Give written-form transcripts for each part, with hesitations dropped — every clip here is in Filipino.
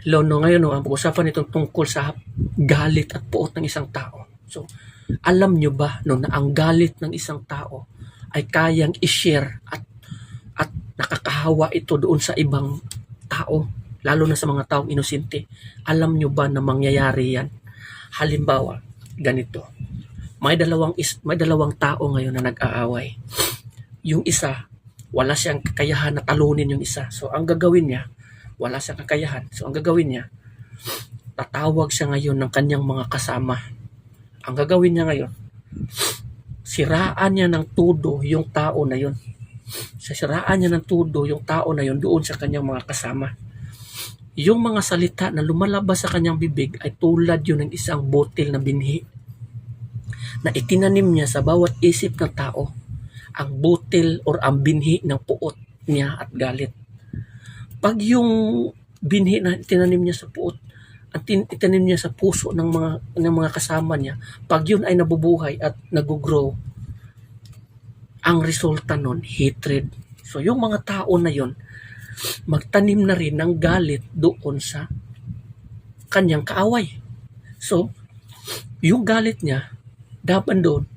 Hello, no, ngayon no, ang pag-usapan nito tungkol sa galit at puot ng isang tao. So, alam nyo ba no, na ang galit ng isang tao ay kayang i-share at nakakahawa ito doon sa ibang tao, lalo na sa mga taong inosente. Alam nyo ba na mangyayari yan? Halimbawa, ganito. May dalawang tao ngayon na nag-aaway. Yung isa, wala siyang kakayahan na talunin yung isa. So, ang gagawin niya, wala siyang kakayahan. So, ang gagawin niya, tatawag siya ngayon ng kanyang mga kasama. Ang gagawin niya ngayon, siraan niya ng tudo yung tao na yun. Siraan niya ng tudo yung tao na yun doon sa kanyang mga kasama. Yung mga salita na lumalabas sa kanyang bibig ay tulad yun ng isang botel na binhi na itinanim niya sa bawat isip ng tao, ang butil or ang binhi ng puot niya at galit. Pag yung binhi na tinanim niya sa puot, at itanim niya sa puso ng mga kasama niya, pag yun ay nabubuhay at nag-grow, ang resulta nun, hatred. So yung mga tao na yun, magtanim na rin ng galit doon sa kanyang kaaway. So, yung galit niya, dapat doon,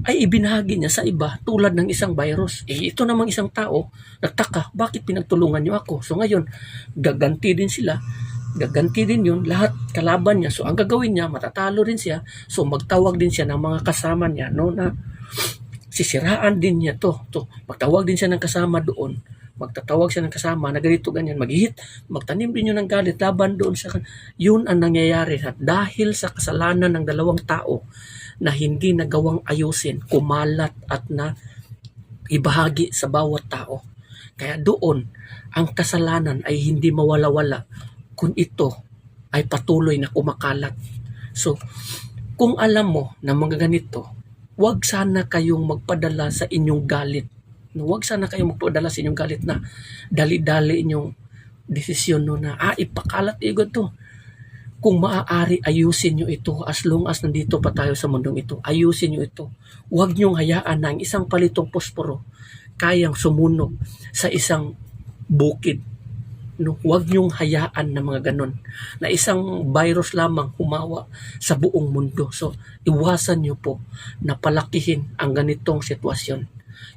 ay ibinahagi niya sa iba tulad ng isang virus. Ito namang isang tao, nagtaka, bakit pinagtulungan niyo ako? So ngayon, gaganti din sila, gaganti din yun, lahat kalaban niya. So ang gagawin niya, matatalo rin siya. So magtawag din siya ng mga kasama niya, no, na sisiraan din niya to. Magtawag din siya ng kasama doon. Magtatawag siya ng kasama na ganito, ganyan, maghihit, magtanim din yun ng galit laban doon sa, yun ang nangyayari. At dahil sa kasalanan ng dalawang tao, na hindi nagawang ayusin, kumalat at na ibahagi sa bawat tao. Kaya doon, ang kasalanan ay hindi mawala-wala kung ito ay patuloy na kumakalat. So, kung alam mo na mga ganito, huwag sana kayong magpadala sa inyong galit. Huwag sana kayong magpadala sa inyong galit na dali-dali inyong desisyon no, na ipakalat igod to. Kung maaari, ayusin nyo ito as long as nandito pa tayo sa mundong ito. Ayusin nyo ito. Huwag nyong hayaan na ang isang palitong posporo kayang sumunog sa isang bukid. No? Huwag nyong hayaan na mga ganon. Na isang virus lamang humawa sa buong mundo. So, iwasan nyo po na palakihin ang ganitong sitwasyon.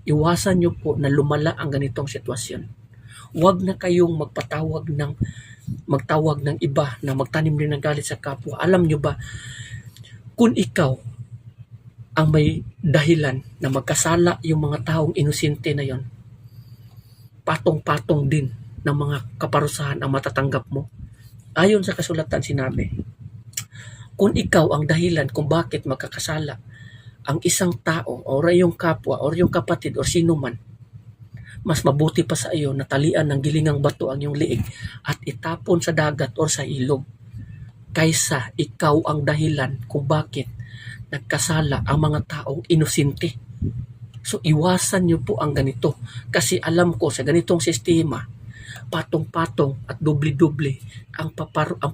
Iwasan nyo po na lumala ang ganitong sitwasyon. Huwag na kayong magtawag ng iba na magtanim din ng galit sa kapwa. Alam nyo ba, kung ikaw ang may dahilan na magkasala yung mga taong inosente na yon, patong-patong din ng mga kaparusahan ang matatanggap mo. Ayon sa kasulatan sinabi, kung ikaw ang dahilan kung bakit magkakasala ang isang tao o yung kapwa o yung kapatid o sino man, mas mabuti pa sa iyo na talian ng gilingang bato ang iyong liig at itapon sa dagat o sa ilog kaysa ikaw ang dahilan kung bakit nagkasala ang mga taong inosente. So iwasan niyo po ang ganito kasi alam ko sa ganitong sistema, patong-patong at doble-doble ang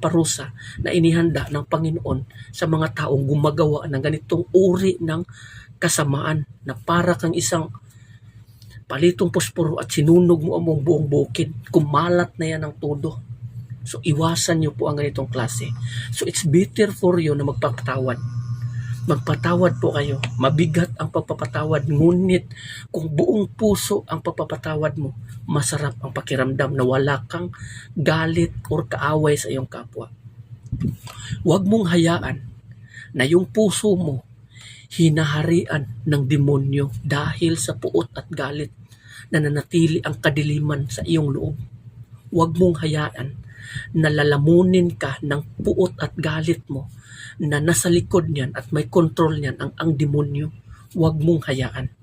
parusa na inihanda ng Panginoon sa mga taong gumagawa ng ganitong uri ng kasamaan na para kang isang palitong posporo at sinunog mo ang buong bukid. Kumalat na yan ang todo. So, iwasan nyo po ang ganitong klase. So, it's better for you na magpapatawad. Magpatawad po kayo. Mabigat ang pagpapatawad. Ngunit, kung buong puso ang pagpapatawad mo, masarap ang pakiramdam na wala kang galit or kaaway sa iyong kapwa. Huwag mong hayaan na yung puso mo hinaharian ng demonyo dahil sa puot at galit na nanatili ang kadiliman sa iyong loob. Huwag mong hayaan na lalamunin ka ng puot at galit mo na nasa likod niyan at may control niyan ang demonyo. Huwag mong hayaan.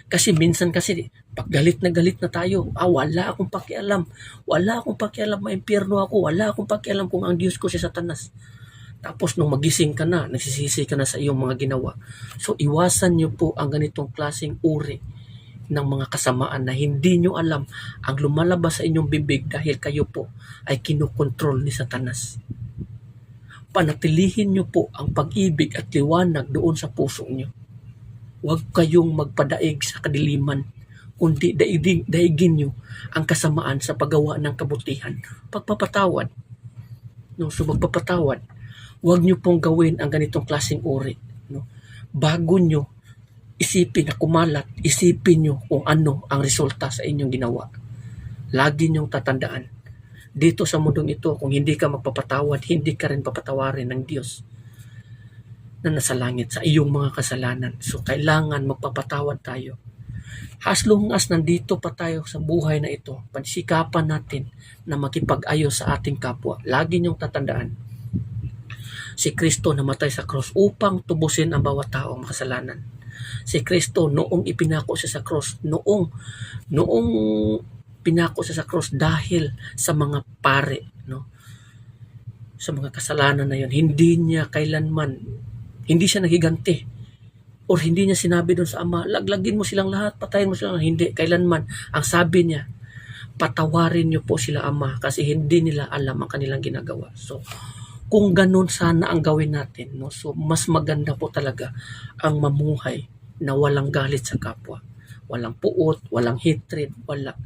Kasi minsan kasi, pag galit na tayo, wala akong pakialam. Wala akong pakialam, maimpyerno ako. Wala akong pakialam kung ang Diyos ko si Satanas. Tapos nung magising ka na, nagsisisi ka na sa iyong mga ginawa. So iwasan nyo po ang ganitong klaseng uri ng mga kasamaan na hindi nyo alam ang lumalabas sa inyong bibig dahil kayo po ay kinokontrol ni Satanas. Panatilihin nyo po ang pag-ibig at liwanag doon sa puso nyo. Huwag kayong magpadaig sa kadiliman, kundi daigin nyo ang kasamaan sa paggawa ng kabutihan, pagpapatawad. No? So magpapatawad. Huwag nyo pong gawin ang ganitong klaseng uri. No? Bago nyo isipin na kumalat, isipin nyo kung ano ang resulta sa inyong ginawa. Lagi nyong tatandaan, dito sa mundong ito, kung hindi ka magpapatawad, hindi ka rin papatawarin ng Diyos na nasa langit sa iyong mga kasalanan. So kailangan magpapatawad tayo. As long as nandito pa tayo sa buhay na ito, pansikapan natin na makipag-ayos sa ating kapwa. Lagi nyong tatandaan, si Kristo namatay sa cross upang tubusin ang bawat taong makasalanan. Si Kristo noong ipinako siya sa cross, noong pinako siya sa cross dahil sa mga pare, no? Sa mga kasalanan na yon, hindi siya naghiganti, or hindi niya sinabi doon sa Ama, laglagin mo silang lahat, patayin mo silang lahat. Hindi, kailanman. Ang sabi niya, patawarin niyo po sila, Ama, kasi hindi nila alam ang kanilang ginagawa. So, kung ganun sana ang gawin natin, no? So, mas maganda po talaga ang mamuhay na walang galit sa kapwa. Walang puot, walang hatred, wala.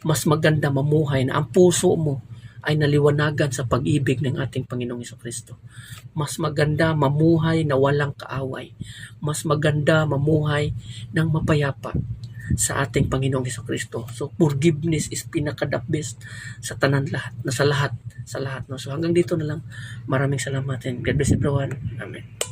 Mas maganda mamuhay na ang puso mo ay naliwanagan sa pag-ibig ng ating Panginoong Jesucristo. Mas maganda mamuhay na walang kaaway. Mas maganda mamuhay ng mapayapa sa ating Panginoong Jesucristo. So forgiveness is pinaka-the best sa tanan lahat, sa lahat. No? So hanggang dito na lang. Maraming salamat and God bless everyone. Amen.